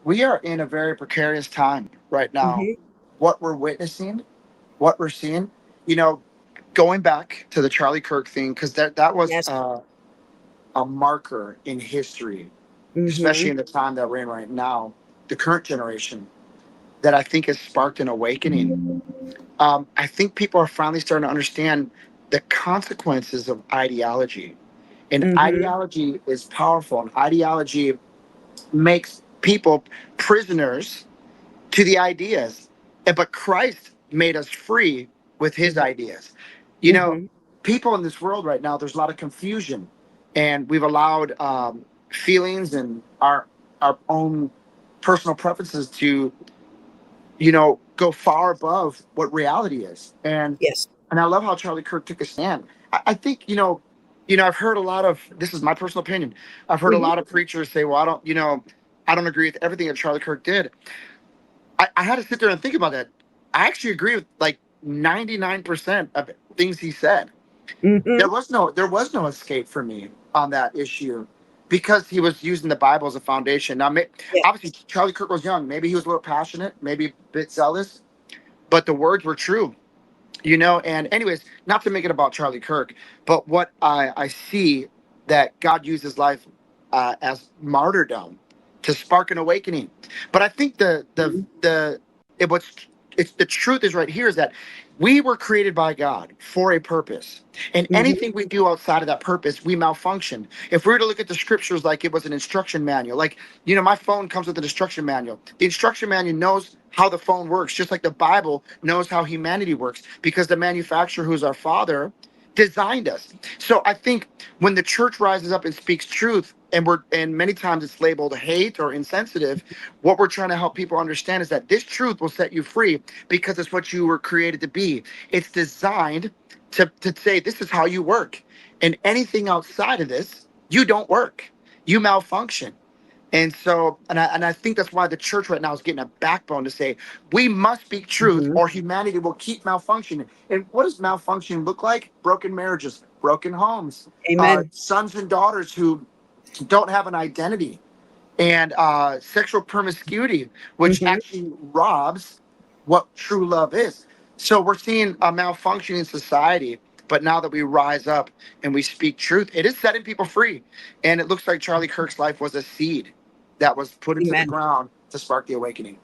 we are in a very precarious time right now. Hmm. What we're witnessing, what we're seeing, you know, going back to the Charlie Kirk thing, because that was Yes. a marker in history, especially Hmm. in the time that we're in right now, the current generation, that I think has sparked an awakening. I think people are finally starting to understand the consequences of ideology. And Hmm. ideology is powerful, and ideology makes people prisoners to the ideas. But Christ made us free with his ideas. You know, Hmm. people in this world right now, there's a lot of confusion, and we've allowed feelings and our own personal preferences to, go far above what reality is. Yes. And I love how Charlie Kirk took a stand. I think, I've heard a lot of, this is my personal opinion. I've heard a Hmm. lot of preachers say, well, I don't agree with everything that Charlie Kirk did. I had to sit there and think about that. I actually agree with like 99% of things he said. Hmm. There was no escape for me on that issue because he was using the Bible as a foundation. Now, Yeah. obviously, Charlie Kirk was young. Maybe he was a little passionate, maybe a bit zealous, but the words were true. And anyways, not to make it about Charlie Kirk, but what I see that God used his life as martyrdom to spark an awakening. But I think it's the truth is right here is that we were created by God for a purpose, and Hmm. anything we do outside of that purpose, we malfunction. If we were to look at the scriptures like it was an instruction manual, like my phone comes with an instruction manual. The instruction manual knows how the phone works, just like the Bible knows how humanity works, because the manufacturer, who's our Father, designed us. So I think when the church rises up and speaks truth, and many times it's labeled hate or insensitive, what we're trying to help people understand is that this truth will set you free because it's what you were created to be. It's designed to say this is how you work, and anything outside of this, you don't work, you malfunction. And I think that's why the church right now is getting a backbone to say we must speak truth Hmm. or humanity will keep malfunctioning. And what does malfunction look like? Broken marriages, broken homes, Amen. sons and daughters who don't have an identity, and sexual promiscuity, which Hmm. actually robs what true love is. So we're seeing a malfunction in society. But now that we rise up and we speak truth, it is setting people free. And it looks like Charlie Kirk's life was a seed that was put into the Amen. ground to spark the awakening.